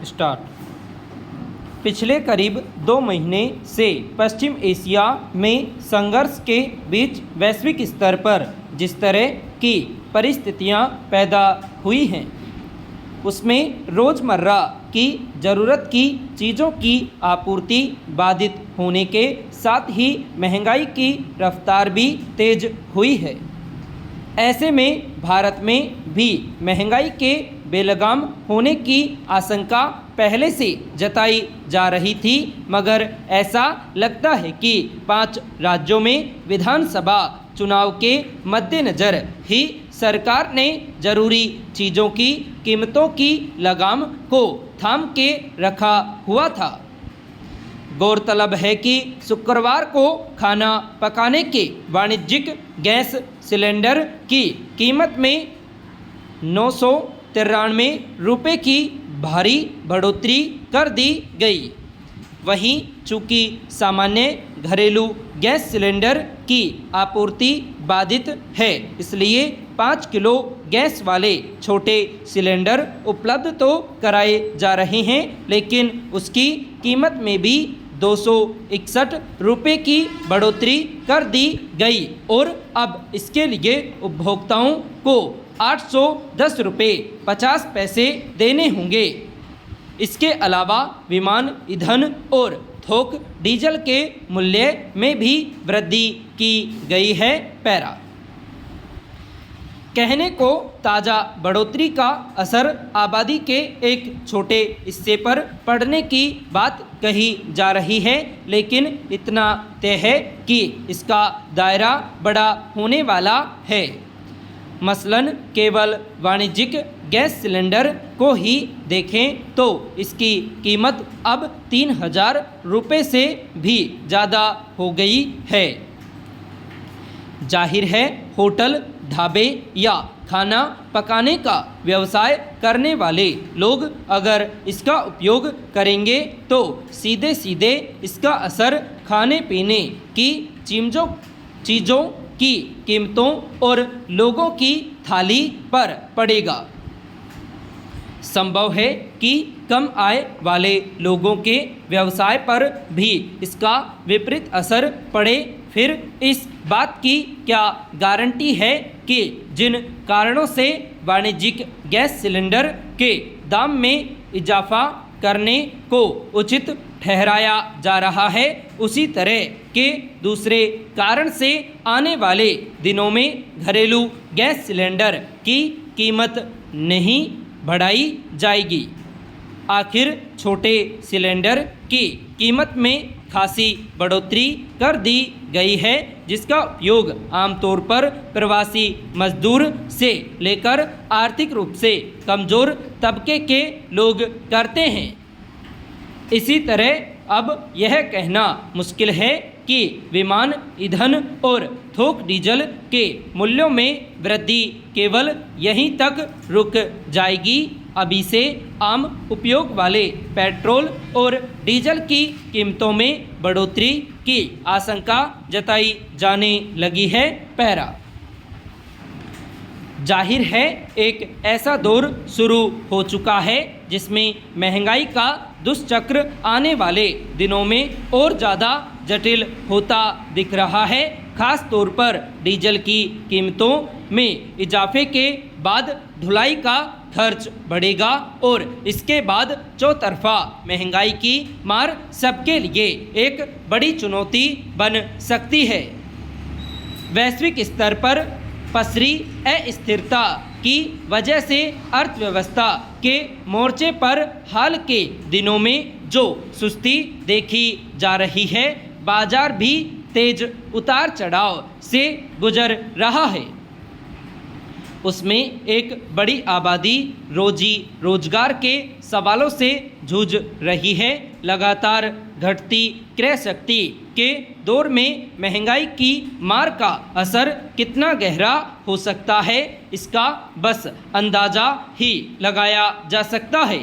Start. पिछले करीब 2 महीने से पश्चिम एशिया में संघर्ष के बीच वैश्विक स्तर पर जिस तरह की परिस्थितियां पैदा हुई हैं, उसमें रोज़मर्रा की ज़रूरत की चीज़ों की आपूर्ति बाधित होने के साथ ही महंगाई की रफ्तार भी तेज हुई है। ऐसे में भारत में भी महंगाई के बेलगाम होने की आशंका पहले से जताई जा रही थी, मगर ऐसा लगता है कि 5 राज्यों में विधानसभा चुनाव के मद्देनज़र ही सरकार ने ज़रूरी चीज़ों की कीमतों की लगाम को थाम के रखा हुआ था। गौरतलब है कि शुक्रवार को खाना पकाने के वाणिज्यिक गैस सिलेंडर की कीमत में 993 रुपये की भारी बढ़ोतरी कर दी गई। वहीं चूँकि सामान्य घरेलू गैस सिलेंडर की आपूर्ति बाधित है, इसलिए 5 किलो गैस वाले छोटे सिलेंडर उपलब्ध तो कराए जा रहे हैं, लेकिन उसकी कीमत में भी 261 रुपये की बढ़ोतरी कर दी गई और अब इसके लिए उपभोक्ताओं को 810 रुपये 50 पैसे देने होंगे। इसके अलावा विमान ईंधन और थोक डीजल के मूल्य में भी वृद्धि की गई है। पैरा कहने को ताज़ा बढ़ोतरी का असर आबादी के एक छोटे हिस्से पर पड़ने की बात कही जा रही है, लेकिन इतना तय है कि इसका दायरा बड़ा होने वाला है। मसलन केवल वाणिज्यिक गैस सिलेंडर को ही देखें तो इसकी कीमत अब 3000 रुपये से भी ज़्यादा हो गई है। जाहिर है, होटल, ढाबे या खाना पकाने का व्यवसाय करने वाले लोग अगर इसका उपयोग करेंगे तो सीधे सीधे इसका असर खाने पीने की चीज़ों की कीमतों और लोगों की थाली पर पड़ेगा। संभव है कि कम आय वाले लोगों के व्यवसाय पर भी इसका विपरीत असर पड़े। फिर इस बात की क्या गारंटी है कि जिन कारणों से वाणिज्यिक गैस सिलेंडर के दाम में इजाफा करने को उचित ठहराया जा रहा है, उसी तरह के दूसरे कारण से आने वाले दिनों में घरेलू गैस सिलेंडर की कीमत नहीं बढ़ाई जाएगी। आखिर छोटे सिलेंडर की कीमत में खासी बढ़ोतरी कर दी गई है, जिसका उपयोग आमतौर पर प्रवासी मजदूर से लेकर आर्थिक रूप से कमज़ोर तबके के लोग करते हैं। इसी तरह अब यह कहना मुश्किल है कि विमान ईंधन और थोक डीजल के मूल्यों में वृद्धि केवल यहीं तक रुक जाएगी। अभी से आम उपयोग वाले पेट्रोल और डीजल की कीमतों में बढ़ोतरी की आशंका जताई जाने लगी है। पैरा जाहिर है, एक ऐसा दौर शुरू हो चुका है जिसमें महंगाई का दुष्चक्र आने वाले दिनों में और ज़्यादा जटिल होता दिख रहा है। खास तौर पर डीजल की कीमतों में इजाफे के बाद ढुलाई का खर्च बढ़ेगा और इसके बाद चौतरफा महंगाई की मार सबके लिए एक बड़ी चुनौती बन सकती है। वैश्विक स्तर पर पसरी अस्थिरता की वजह से अर्थव्यवस्था के मोर्चे पर हाल के दिनों में जो सुस्ती देखी जा रही है, बाजार भी तेज उतार चढ़ाव से गुजर रहा है। उसमें एक बड़ी आबादी रोजी रोजगार के सवालों से जूझ रही है। लगातार घटती क्रय शक्ति के दौर में महंगाई की मार का असर कितना गहरा हो सकता है, इसका बस अंदाज़ा ही लगाया जा सकता है।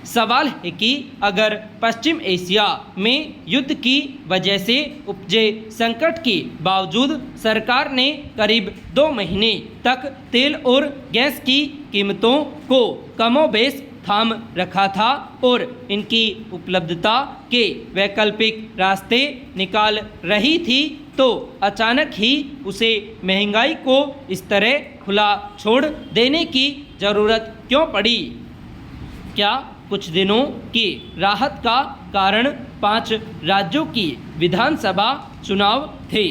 सवाल है कि अगर पश्चिम एशिया में युद्ध की वजह से उपजे संकट के बावजूद सरकार ने करीब 2 महीने तक तेल और गैस की कीमतों को कमोबेश थाम रखा था और इनकी उपलब्धता के वैकल्पिक रास्ते निकाल रही थी, तो अचानक ही उसे महंगाई को इस तरह खुला छोड़ देने की ज़रूरत क्यों पड़ी? क्या कुछ दिनों की राहत का कारण 5 राज्यों की विधानसभा चुनाव थे?